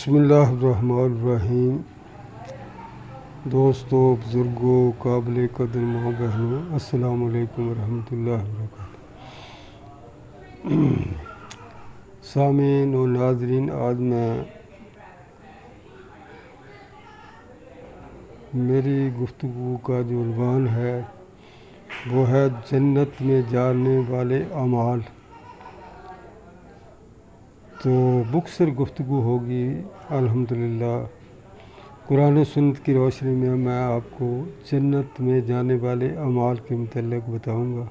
بسم اللہ الرحمن الرحیم۔ دوستوں، بزرگوں، قابل قدر ماں بہنوں، السلام علیکم ورحمۃ اللہ وبرکاتہ۔ سامعین و ناظرین، آج میری گفتگو کا جو عنوان ہے وہ ہے جنت میں جانے والے اعمال۔ تو مختصر گفتگو ہوگی الحمدللہ۔ قرآن و سنت کی روشنی میں آپ کو جنت میں جانے والے اعمال کے متعلق بتاؤں گا،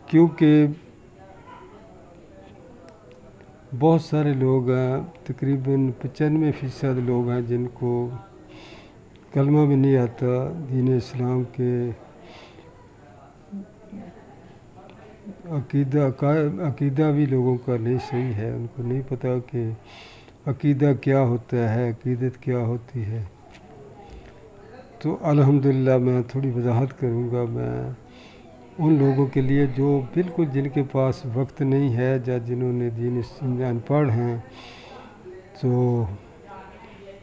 کیونکہ بہت سارے لوگ ہیں، تقریباً 95% لوگ ہیں جن کو کلمہ بھی نہیں آتا، دین اسلام کے عقیدہ بھی لوگوں کا نہیں صحیح ہے، ان کو نہیں پتہ کہ عقیدہ کیا ہوتا ہے، عقیدت کیا ہوتی ہے۔ تو الحمدللہ میں تھوڑی وضاحت کروں گا میں ان لوگوں کے لیے جو بالکل جن کے پاس وقت نہیں ہے یا جنہوں نے دین ان پڑھ ہیں، تو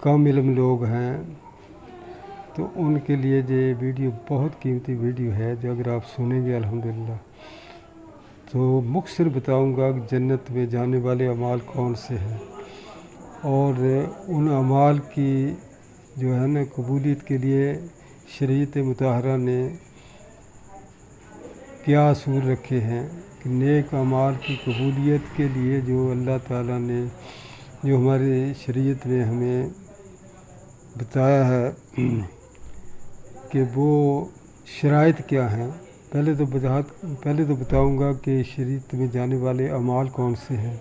کم علم لوگ ہیں، تو ان کے لیے یہ ویڈیو بہت قیمتی ویڈیو ہے جو اگر آپ سنیں گے الحمدللہ تو مختصر بتاؤں گا کہ جنت میں جانے والے اعمال کون سے ہیں، اور ان اعمال کی جو ہے نا قبولیت کے لیے شریعت مطہرہ نے کیا اصول رکھے ہیں کہ نیک اعمال کی قبولیت کے لیے جو اللہ تعالیٰ نے جو ہماری شریعت میں ہمیں بتایا ہے کہ وہ شرائط کیا ہیں۔ پہلے تو بتاؤں گا کہ شریعت میں جانے والے اعمال کون سے ہیں،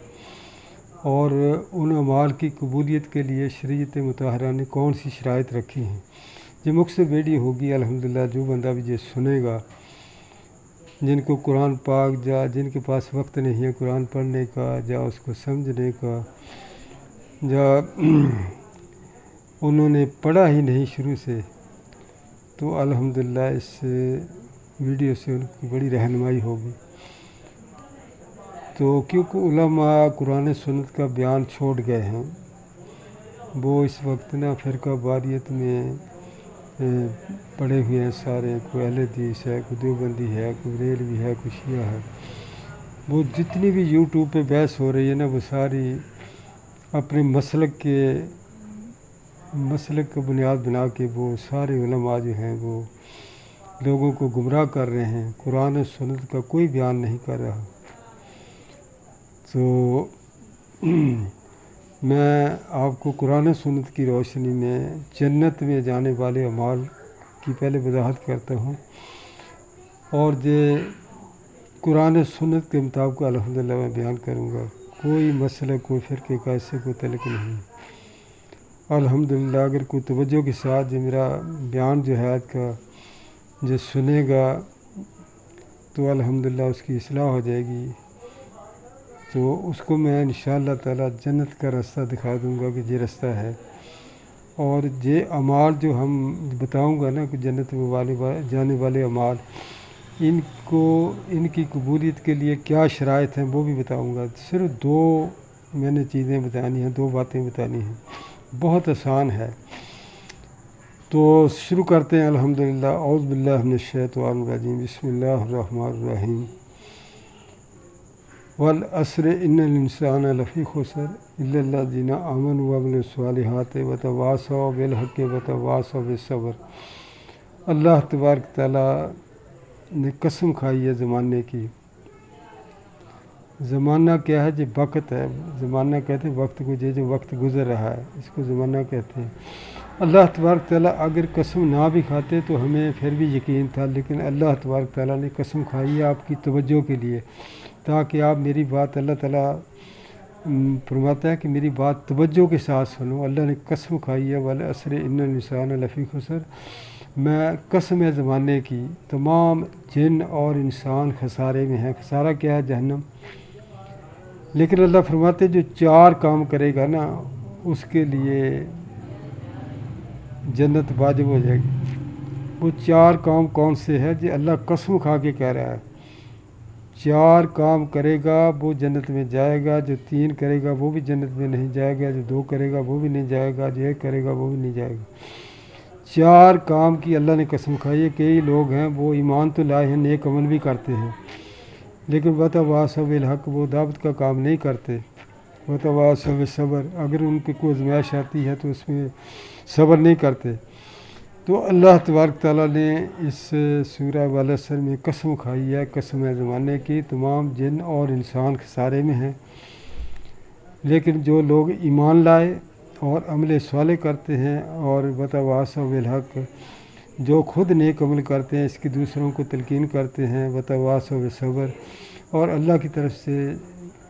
اور ان اعمال کی قبولیت کے لیے شریعت مطہرہ نے کون سی شرائط رکھی ہیں۔ یہ مختصر ویڈیو ہوگی الحمدللہ، جو بندہ بھی یہ سنے گا، جن کو قرآن پاک یا جن کے پاس وقت نہیں ہے قرآن پڑھنے کا یا اس کو سمجھنے کا، یا انہوں نے پڑھا ہی نہیں شروع سے، تو الحمدللہ اس ویڈیو سے ان کی بڑی رہنمائی ہوگی۔ تو کیونکہ علماء قرآن سنت کا بیان چھوڑ گئے ہیں، وہ اس وقت نا فرقہ واریت میں پڑے ہوئے ہیں سارے، کوئی اہل حدیث ہے، کوئی دیوبندی ہے، کوئی ریلوی ہے، کوئی شیعہ ہے۔ وہ جتنی بھی یوٹیوب پہ بحث ہو رہی ہے نا، وہ ساری اپنے مسلک کو بنیاد بنا کے وہ سارے علماء جو ہیں وہ لوگوں کو گمراہ کر رہے ہیں، قرآن و سنت کا کوئی بیان نہیں کر رہا۔ تو میں آپ کو قرآن و سنت کی روشنی میں جنت میں جانے والے اعمال کی پہلے وضاحت کرتا ہوں، اور یہ قرآن و سنت کے مطابق الحمدللہ میں بیان کروں گا، کوئی مسئلہ کوئی فرقے کا اس سے کوئی تعلق نہیں۔ الحمدللہ اگر کوئی توجہ کے ساتھ یہ میرا بیان جو ہے آج کا جو سنے گا تو الحمدللہ اس کی اصلاح ہو جائے گی، تو اس کو میں انشاءاللہ تعالی جنت کا راستہ دکھا دوں گا کہ یہ راستہ ہے۔ اور یہ اعمال جو ہم بتاؤں گا نا کہ جنت میں جانے والے اعمال، ان کی قبولیت کے لیے کیا شرائط ہیں وہ بھی بتاؤں گا۔ صرف دو میں نے چیزیں بتانی ہیں، دو باتیں بتانی ہیں، بہت آسان ہے۔ تو شروع کرتے ہیں الحمدللہ۔ اعوذ باللہ من الشیطان الرجیم، بسم اللہ الرحمن الرحیم۔ والعصر ان الانسان لفی خسر الا الذین آمنوا وعملوا الصالحات وتواصوا بالحق وتواصوا بالصبر۔ اللہ تبارک تعالیٰ نے قسم کھائی ہے زمانے کی۔ زمانہ کیا ہے؟ جو وقت ہے، زمانہ کہتے ہیں وقت کو، جو وقت گزر رہا ہے اس کو زمانہ کہتے ہیں۔ اللہ تبارک تعالیٰ اگر قسم نہ بھی کھاتے تو ہمیں پھر بھی یقین تھا، لیکن اللہ تبارک تعالیٰ نے قسم کھائی ہے آپ کی توجہ کے لیے، تاکہ آپ میری بات، اللہ تعالیٰ فرماتا ہے کہ میری بات توجہ کے ساتھ سنو۔ اللہ نے قسم کھائی ہے، والعصر ان الانسان لفی خسر، میں قسم ہے زمانے کی، تمام جن اور انسان خسارے میں ہیں۔ خسارہ کیا ہے؟ جہنم۔ لیکن اللہ فرماتے جو 4 کام کرے گا نا اس کے لیے جنت واجب ہو جائے گی۔ وہ 4 کام کون سے ہیں؟ جی اللہ قسم کھا کے کہہ رہا ہے 4 کام کرے گا وہ جنت میں جائے گا، جو 3 کرے گا وہ بھی جنت میں نہیں جائے گا، جو 2 کرے گا وہ بھی نہیں جائے گا، جو 1 کرے گا وہ بھی نہیں جائے گا۔ 4 کام کی اللہ نے قسم کھائی ہے۔ کئی لوگ ہیں وہ ایمان تو لائے ہیں، نیک عمل بھی کرتے ہیں، لیکن وتواصوا بالحق، وہ دعوت کا کام نہیں کرتے۔ وتواصوا بالصبر، اگر ان پہ کوئی آزمائش آتی ہے تو اس میں صبر نہیں کرتے۔ تو اللہ تبارک تعالیٰ نے اس سورہ والعصر میں قسم کھائی ہے، قسم زمانے کی، تمام جن اور انسان خسارے میں ہیں، لیکن جو لوگ ایمان لائے اور عمل صالح کرتے ہیں اور وتواصوا بالحق، جو خود نیک عمل کرتے ہیں، اس کی دوسروں کو تلقین کرتے ہیں، وتواصوا بالصبر، اور اللہ کی طرف سے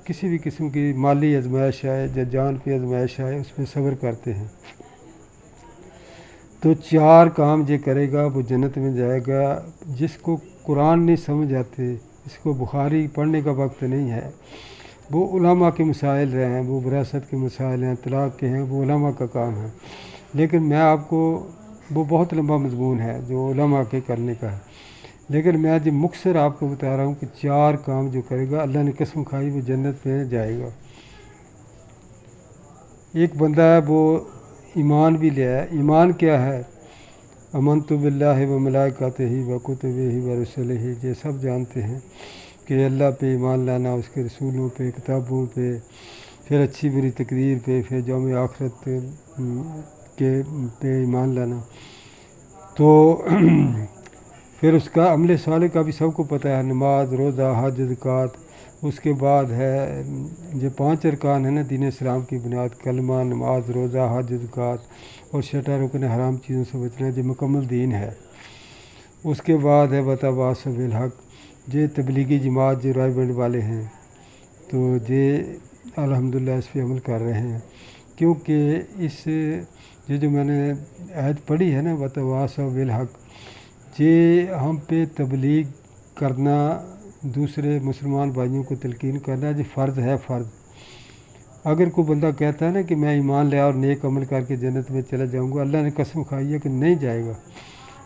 کسی بھی قسم کی مالی آزمائش آئے یا جان پہ آزمائش آئے اس میں صبر کرتے ہیں، تو 4 کام جو کرے گا وہ جنت میں جائے گا۔ جس کو قرآن نہیں سمجھ آتے، اس کو بخاری پڑھنے کا وقت نہیں ہے، وہ علماء کے مسائل رہے ہیں، وہ وراثت کے مسائل ہیں، طلاق کے ہیں، وہ علماء کا کام ہے، لیکن میں آپ کو، وہ بہت لمبا مضمون ہے جو علماء کے کرنے کا ہے، لیکن میں جو مختصر آپ کو بتا رہا ہوں کہ 4 کام جو کرے گا اللہ نے قسم کھائی وہ جنت میں جائے گا۔ ایک بندہ ہے وہ ایمان بھی لے آیا۔ ایمان کیا ہے؟ آمنت باللہ و ملائکتہ و کتبہ و رسلہ، یہ سب جانتے ہیں کہ اللہ پہ ایمان لانا، اس کے رسولوں پہ، کتابوں پہ، پھر اچھی بری تقدیر پہ، پھر یوم آخرت کے پہ ایمان لانا، تو پھر اس کا عمل صالح کا بھی سب کو پتہ ہے، نماز، روزہ، حج، زکوٰۃ، اس کے بعد ہے یہ 5 ارکان ہیں نا دین اسلام کی بنیاد، کلمہ، نماز، روزہ، حج، زکوٰۃ، اور 6 رکن حرام چیزوں سے بچنا، جو مکمل دین ہے۔ اس کے بعد ہے وتواصوا بالحق، یہ تبلیغی جماعت جو رائے بینڈ والے ہیں، تو یہ الحمدللہ اس پہ عمل کر رہے ہیں، کیونکہ اس یہ جو میں نے آیت پڑھی ہے نا وتواصوا بالحق، یہ ہم پہ تبلیغ کرنا، دوسرے مسلمان بھائیوں کو تلقین کرنا، یہ فرض ہے، فرض۔ اگر کوئی بندہ کہتا ہے نا کہ میں ایمان لیا اور نیک عمل کر کے جنت میں چلا جاؤں گا، اللہ نے قسم کھائی ہے کہ نہیں جائے گا،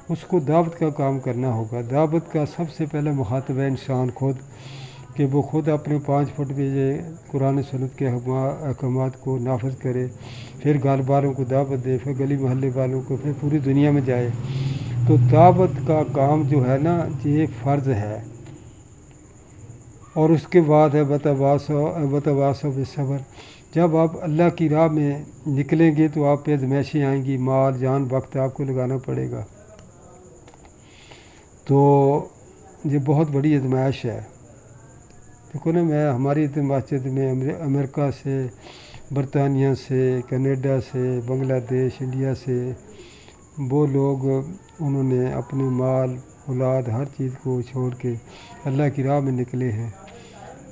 اس کو دعوت کا کام کرنا ہوگا۔ دعوت کا سب سے پہلے مخاطب ہے انسان خود، کہ وہ خود اپنے 5 فٹ پہ یہ قرآن سنت کے احکامات کو نافذ کرے، پھر گھر والوں کو دعوت دے، پھر گلی محلے والوں کو، پھر پوری دنیا میں جائے۔ تو دعوت کا کام جو ہے نا یہ فرض ہے، اور اس کے بعد ہے وتواصوا بالصبر۔ جب آپ اللہ کی راہ میں نکلیں گے تو آپ پہ آزمائشیں آئیں گی، مال، جان، وقت آپ کو لگانا پڑے گا، تو یہ بہت بڑی آزمائش ہے۔ دیکھو نا، میں ہماری مسجد میں امریکہ سے، برطانیہ سے، کینیڈا سے، بنگلہ دیش، انڈیا سے، وہ لوگ انہوں نے اپنے مال، اولاد، ہر چیز کو چھوڑ کے اللہ کی راہ میں نکلے ہیں۔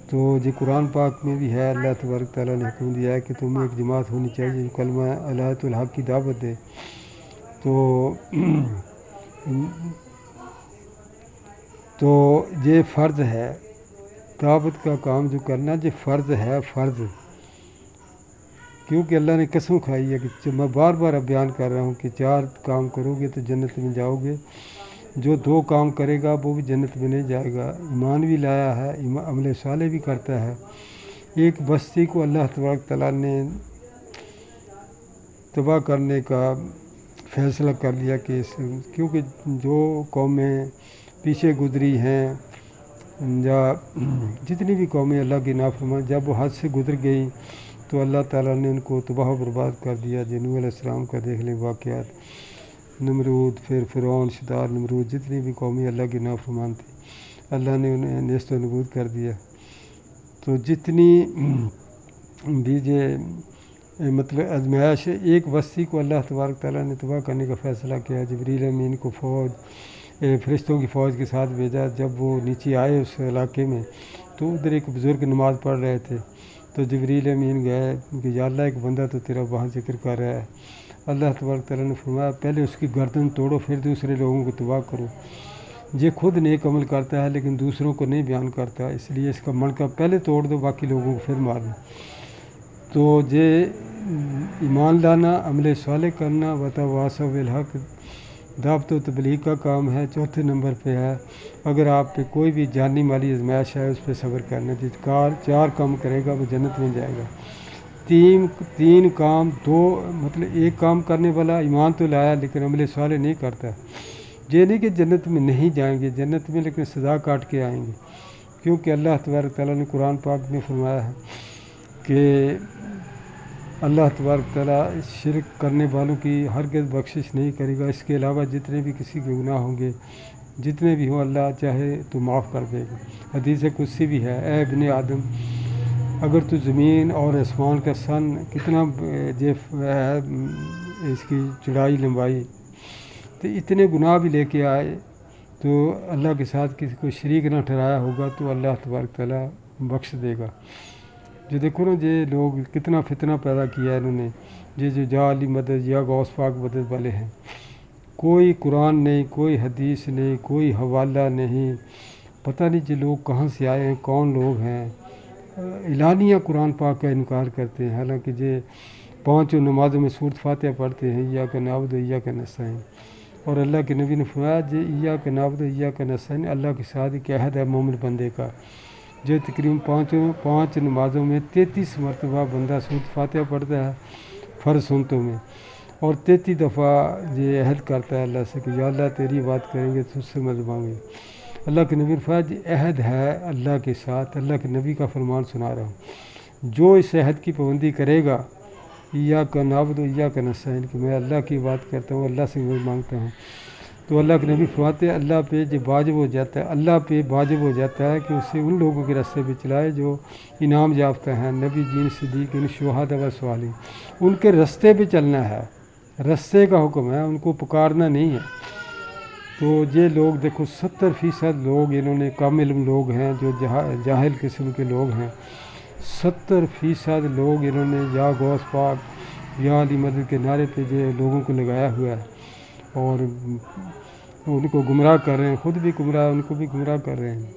تو یہ قرآن پاک میں بھی ہے، اللہ تبارک تعالیٰ نے حکم دیا ہے کہ تمہیں ایک جماعت ہونی چاہیے جو کلمہ الہیۃ الحق کی دعوت دے، تو یہ فرض ہے، دعوت کا کام جو کرنا یہ فرض ہے، فرض، کیونکہ اللہ نے قسم کھائی ہے کہ میں بار بار اب بیان کر رہا ہوں کہ 4 کام کرو گے تو جنت میں جاؤ گے، جو 2 کام کرے گا وہ بھی جنت میں نہیں جائے گا۔ ایمان بھی لایا ہے، عمل صالح بھی کرتا ہے۔ ایک بستی کو اللہ تبارک تعالیٰ نے تباہ کرنے کا فیصلہ کر لیا، کہ کیونکہ جو قومیں پیچھے گزری ہیں یا جتنی بھی قومیں اللہ کی نافرمان، جب وہ حد سے گزر گئیں تو اللہ تعالیٰ نے ان کو تباہ و برباد کر دیا۔ نوح علیہ السلام کا دیکھ لیں واقعات، نمرود، پھر فرعون، شداد، نمرود، جتنی بھی قومیں اللہ کی نافرمان تھی اللہ نے انہیں نیست و نابود کر دیا۔ تو جتنی بھی مطلب آزمائش، ایک بستی کو اللہ تبارک تعالیٰ نے تباہ کرنے کا فیصلہ کیا، جبریل امین کو فوج، فرشتوں کی فوج کے ساتھ بھیجا۔ جب وہ نیچے آئے اس علاقے میں تو ادھر ایک بزرگ نماز پڑھ رہے تھے، تو جبریل امین گئے کہ یا اللہ ایک بندہ تو تیرا وہاں ذکر کر رہا ہے۔ اللہ تبارک تعالیٰ نے فرمایا پہلے اس کی گردن توڑو پھر دوسرے لوگوں کو تباہ کرو۔ یہ خود نیک عمل کرتا ہے لیکن دوسروں کو نہیں بیان کرتا، اس لیے اس کا منقب پہلے توڑ دو، باقی لوگوں کو پھر مارنا۔ تو یہ ایمان لانا، عمل صالح کرنا، وتواصوا بالحق، دعوت و تبلیغ کا کام ہے، چوتھے نمبر پہ ہے اگر آپ پہ کوئی بھی جانی مالی آزمائش ہے اس پہ صبر کرنا چاہیے۔ چار کام کرے گا وہ جنت میں جائے گا۔ تین کام مطلب ایک کام کرنے والا ایمان تو لایا لیکن عمل صالح نہیں کرتا، یہ نہیں کہ جنت میں نہیں جائیں گے، جنت میں لیکن سزا کاٹ کے آئیں گے، کیونکہ اللہ تبارک تعالیٰ نے قرآن پاک میں فرمایا ہے کہ اللہ تبارک تعالیٰ شرک کرنے والوں کی ہرگز بخشش نہیں کرے گا، اس کے علاوہ جتنے بھی کسی کے گناہ ہوں گے، جتنے بھی ہوں اللہ چاہے تو معاف کر دے گا۔ حدیث قدسی بھی ہے، اے ابن آدم اگر تو زمین اور آسمان کا سن کتنا ہے اس کی چوڑائی لمبائی تو اتنے گناہ بھی لے کے آئے تو اللہ کے ساتھ کسی کو شریک نہ ٹھہرایا ہوگا تو اللہ تبارک تعالیٰ بخش دے گا۔ جو دیکھو نا یہ لوگ کتنا فتنہ پیدا کیا ہے انہوں نے، یہ جو جعلی مدد یا غوث پاک مدد والے ہیں، کوئی قرآن نہیں، کوئی حدیث نہیں، کوئی حوالہ نہیں، پتہ نہیں یہ لوگ کہاں سے آئے ہیں، کون لوگ ہیں، اعلانیہ قرآن پاک کا انکار کرتے ہیں، حالانکہ یہ 5 نمازوں میں سورۃ فاتحہ پڑھتے ہیں، ایاک نعبد و ایاک نستعین، اور اللہ کے نبی نے فرمایا جو ایاک نعبد و ایاک نستعین اللہ کے ساتھ ایک عہد ہے مومن بندے کا، جو تقریباً 5 نمازوں میں 33 مرتبہ بندہ سورۃ فاتحہ پڑھتا ہے فرض سنتوں میں، اور 33 دفعہ یہ عہد کرتا ہے اللہ سے کہ یا اللہ تیری بات کریں گے تو اس سے مدد مانگیں گے۔ اللہ کے نبی نے فرمایا یہ عہد ہے اللہ کے ساتھ، اللہ کے نبی کا فرمان سنا رہا ہوں، جو اس عہد کی پابندی کرے گا ایاک نعبد و ایاک نستعین کہ میں اللہ کی بات کرتا ہوں، اللہ سے مدد مانگتا ہوں، تو اللہ کے نبی فرماتے ہیں اللہ پہ جو واجب ہو جاتا ہے، اللہ پہ واجب ہو جاتا ہے کہ اسے ان لوگوں کے راستے پہ چلائے جو انعام یافتہ ہیں، نبی جین صدیقین شہداء و صالحین، ان کے راستے پہ چلنا ہے، راستے کا حکم ہے، ان کو پکارنا نہیں ہے۔ تو یہ لوگ دیکھو 70% لوگ انہوں نے کم علم لوگ ہیں جو جاہل قسم کے لوگ ہیں، 70% لوگ انہوں نے یا غوث پاک یا علی مدد کے نعرے پہ جو لوگوں کو لگایا ہوا ہے اور ان کو گمراہ کر رہے ہیں، خود بھی گمراہ ان کو بھی گمراہ کر رہے ہیں۔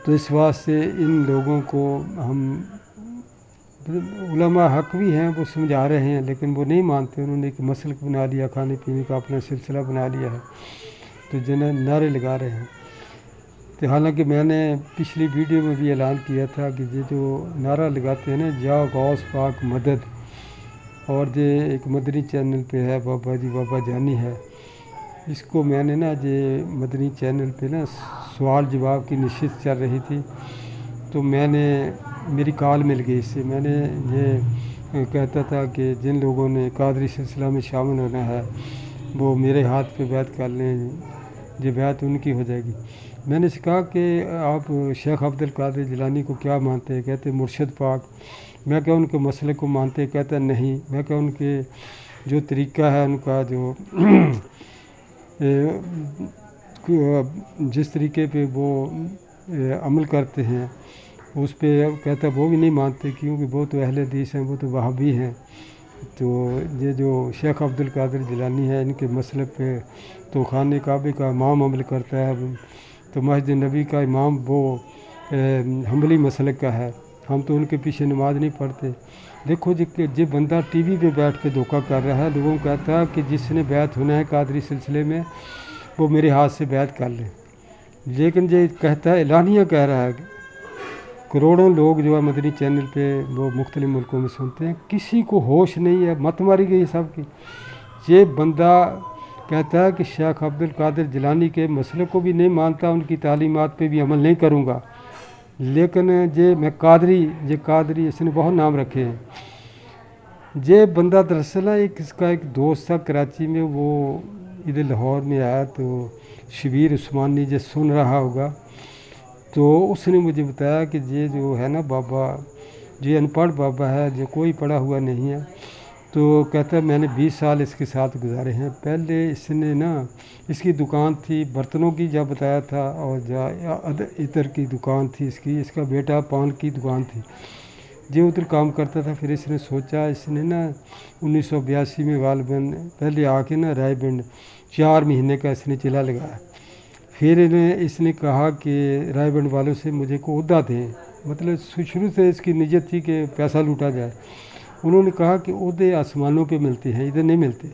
تو اس واسطے ان لوگوں کو ہم علماء حق بھی ہیں وہ سمجھا رہے ہیں لیکن وہ نہیں مانتے، انہوں نے ایک مسلک بنا لیا، کھانے پینے کا اپنا سلسلہ بنا لیا ہے، تو جنہیں نعرے لگا رہے ہیں۔ تو حالانکہ میں نے پچھلی ویڈیو میں بھی اعلان کیا تھا کہ یہ جو نعرہ لگاتے ہیں نا یا غوث پاک مدد، اور یہ ایک مدنی چینل پہ ہے بابا جی بابا جانی ہے، اس کو میں نے نا یہ مدنی چینل پہ نا سوال جواب کی نشست چل رہی تھی تو میں نے میری کال مل گئی، اس سے میں نے یہ کہتا تھا کہ جن لوگوں نے قادری سلسلہ میں شامل ہونا ہے وہ میرے ہاتھ پہ بیعت کر لیں، یہ بیعت ان کی ہو جائے گی۔ میں نے اس سے کہا کہ آپ شیخ عبد القادر جیلانی کو کیا مانتے ہیں؟ کہتے مرشد پاک۔ میں کیا ان کے مسئلے کو مانتے؟ کہتا نہیں۔ میں کیا ان کے جو طریقہ ہے ان کا جو جس طریقے پہ وہ عمل کرتے ہیں اس پہ کہتا وہ بھی نہیں مانتے کیونکہ وہ تو اہل حدیث ہیں، وہ تو وہابی ہیں۔ تو یہ جو شیخ عبد القادر جیلانی ہے ان کے مسلک پہ تو خانہ کعبے کا امام عمل کرتا ہے، تو مسجد نبی کا امام وہ حنبلی مسلک کا ہے، ہم تو ان کے پیچھے نماز نہیں پڑھتے۔ دیکھو جو بندہ ٹی وی پہ بیٹھ کے دھوکہ کر رہا ہے، لوگوں کو کہتا ہے کہ جس نے بیعت ہونا ہے قادری سلسلے میں وہ میرے ہاتھ سے بیعت کر لیں، لیکن یہ کہتا ہے اعلانیہ کہہ رہا ہے، کروڑوں لوگ جو ہے مدنی چینل پہ وہ مختلف ملکوں میں سنتے ہیں، کسی کو ہوش نہیں ہے، مت ماری گئی سب کی۔ یہ بندہ کہتا ہے کہ شیخ عبد القادر جیلانی کے مسئلے کو بھی نہیں مانتا، ان کی تعلیمات پہ بھی عمل نہیں کروں گا، لیکن میں قادری اس نے بہت نام رکھے ہیں۔ یہ بندہ دراصل اس کا ایک دوست تھا کراچی میں، وہ ادھر لاہور میں آیا تو شبیر عثمانی جو سن رہا ہوگا تو اس نے مجھے بتایا کہ یہ جو ہے نا بابا یہ ان پڑھ بابا ہے، جو کوئی پڑھا ہوا نہیں ہے، تو کہتا ہے میں نے 20 سال اس کے ساتھ گزارے ہیں۔ پہلے اس نے نا اس کی دکان تھی برتنوں کی جا بتایا تھا، اور عطر کی دکان تھی اس کا بیٹا پان کی دکان تھی، جو ادھر کام کرتا تھا۔ پھر اس نے سوچا، اس نے نا 1982 میں غالباً پہلے آ کے نا رائے بنڈ 4 مہینے کا اس نے چلا لگایا۔ پھر اس نے کہا کہ رائے بنڈ والوں سے مجھے کو عہدہ دیں، مطلب شروع سے اس کی نیت تھی کہ پیسہ لوٹا جائے۔ انہوں نے کہا کہ عہدے آسمانوں پہ ملتے ہیں، ادھر نہیں ملتے،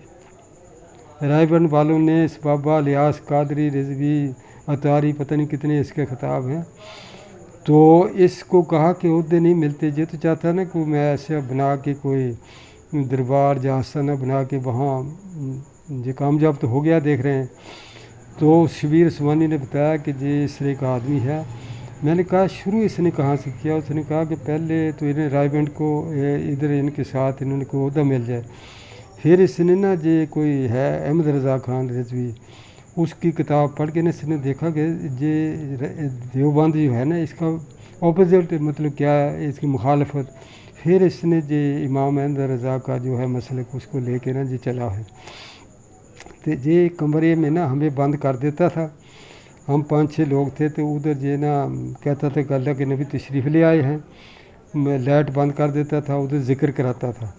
رائے بند والوں نے اس بابا الیاس قادری رضوی اتاری پتہ نہیں کتنے اس کے خطاب ہیں، تو اس کو کہا کہ عہدے نہیں ملتے، یہ تو چاہتا ہے نا کہ میں ایسے بنا کے کوئی دربار جہاں نہ بنا کے وہاں یہ کامیاب تو ہو گیا دیکھ رہے ہیں۔ تو شبیر عثمانی نے بتایا کہ جی اس طرح کا آدمی ہے۔ میں نے کہا شروع اس نے کہاں سے کیا؟ اس نے کہا کہ پہلے تو انہیں رائے بینڈ کو ادھر ان کے ساتھ انہوں نے کوئی عہدہ مل جائے، پھر اس نے نا جی کوئی ہے احمد رضا خان رضوی، اس کی کتاب پڑھ کے اس نے دیکھا کہ یہ دیوبند جو ہے نا اس کا اپوزٹ مطلب کیا ہے، اس کی مخالفت، پھر اس نے جی امام احمد رضا کا جو ہے مسلک اس کو لے کے نا جی چلا ہے۔ تو یہ کمرے میں نا ہمیں بند کر دیتا تھا، ہم 5-6 لوگ تھے، تو ادھر یہ نا کہتا تھا کہ اللہ کے نبی تشریف لے آئے ہیں، میں لائٹ بند کر دیتا تھا، ادھر ذکر کراتا تھا،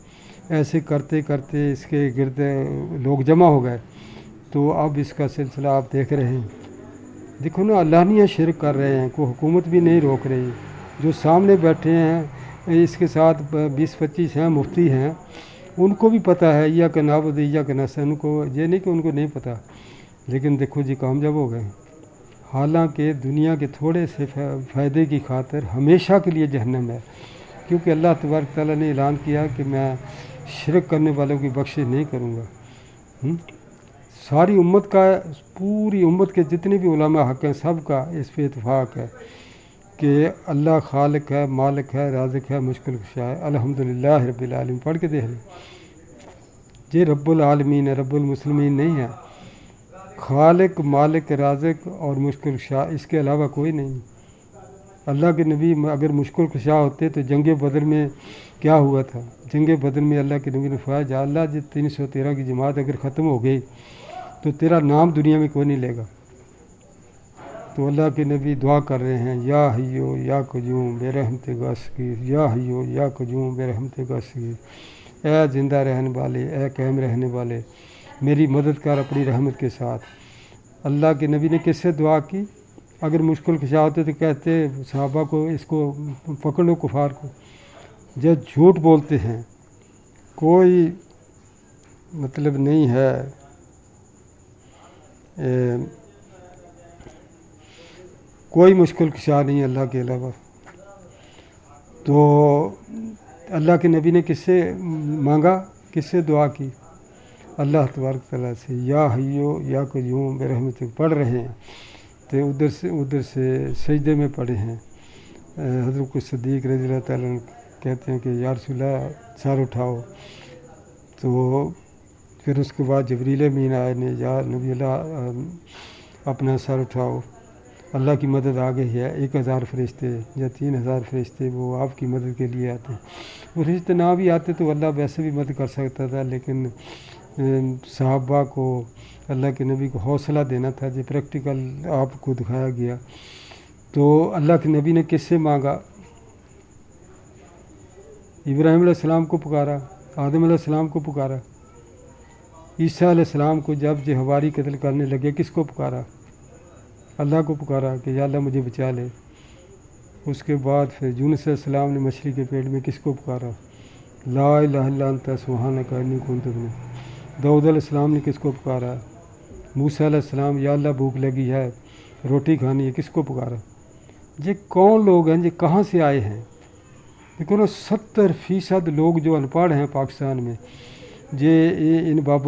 ایسے کرتے کرتے اس کے گرد لوگ جمع ہو گئے۔ تو اب اس کا سلسلہ آپ دیکھ رہے ہیں، دیکھو نا علانیہ شرک کر رہے ہیں، کوئی حکومت بھی نہیں روک رہی، جو سامنے بیٹھے ہیں اس کے ساتھ 20-25 ہیں مفتی ہیں، ان کو بھی پتہ ہے یا کہ نعبد یا کہ نستعین، ان کو یہ نہیں کہ ان کو نہیں پتہ، لیکن دیکھو جی کامیاب ہو گئے، حالانکہ دنیا کے تھوڑے سے فائدے کی خاطر ہمیشہ کے لیے جہنم ہے، کیونکہ اللہ تبارک تعالیٰ نے اعلان کیا کہ میں شرک کرنے والوں کی بخشش نہیں کروں گا۔ ساری امت کا، پوری امت کے جتنے بھی علماء حق ہیں سب کا اس پہ اتفاق ہے کہ اللہ خالق ہے، مالک ہے، رازق ہے، مشکل کشا ہے، الحمدللہ رب العالمین۔ پڑھ کے دیکھ لیں، یہ رب العالمین ہے، رب المسلمین نہیں ہے، خالق مالک رازق اور مشکل کشا، اس کے علاوہ کوئی نہیں۔ اللہ کے نبی اگر مشکل کشا ہوتے تو جنگ بدر میں کیا ہوا تھا؟ جنگ بدر میں اللہ کے نبی نے فرمایا یا اللہ جی 313 کی جماعت اگر ختم ہو گئی تو تیرا نام دنیا میں کوئی نہیں لے گا۔ تو اللہ کے نبی دعا کر رہے ہیں، یا حیو یا قیوم بے رحمت گستگیر، یا حیو یا قیوم بے رحمت گستگیر، اے زندہ رہنے والے، اے قائم رہنے والے، میری مدد کر اپنی رحمت کے ساتھ۔ اللہ کے نبی نے کس سے دعا کی؟ اگر مشکل کشا ہوتے تو کہتے صحابہ کو اس کو پکڑ لو کفار کو، جب جھوٹ بولتے ہیں، کوئی مطلب نہیں ہے، کوئی مشکل کشا نہیں اللہ کے علاوہ۔ تو اللہ کے نبی نے کس سے مانگا، کس سے دعا کی؟ اللہ تبارک تعالیٰ سے، یا حیو یا قیوم بے رحمت، پڑھ رہے ہیں تو ادھر سے سجدے میں پڑھے ہیں۔ حضرت صدیق رضی اللہ تعالیٰ عنہ کہتے ہیں کہ یا رسول اللہ سر اٹھاؤ، تو پھر اس کے بعد جبریل امین آئے نے، یا نبی اللہ اپنا سر اٹھاؤ، اللہ کی مدد آ گئی ہے، 1000 فرشتے یا 3000 فرشتے وہ آپ کی مدد کے لیے آتے ہیں۔ وہ فرشتے نہ بھی آتے تو اللہ ویسے بھی مدد کر سکتا تھا، لیکن صحابہ کو، اللہ کے نبی کو حوصلہ دینا تھا، جو پریکٹیکل آپ کو دکھایا گیا۔ تو اللہ کے نبی نے کس سے مانگا؟ ابراہیم علیہ السلام کو پکارا، آدم علیہ السلام کو پکارا، عیسیٰ علیہ السلام کو جب جو حواری قتل کرنے لگے کس کو پکارا؟ اللہ کو پکارا کہ یا اللہ مجھے بچا لے۔ اس کے بعد پھر یونس علیہ السلام نے مچھلی کے پیٹ میں کس کو پکارا؟ لا الہ الا انت سبحانک انی کنت من۔ داؤد علیہ السلام نے کس کو پکارا؟ موسیٰ علیہ السلام، یا اللہ بھوک لگی ہے، روٹی کھانی ہے، کس کو پکارا؟ یہ کون لوگ ہیں؟ یہ کہاں سے آئے ہیں؟ دیکھو نا 70% لوگ جو ان پڑھ ہیں پاکستان میں، یہ ان بابوں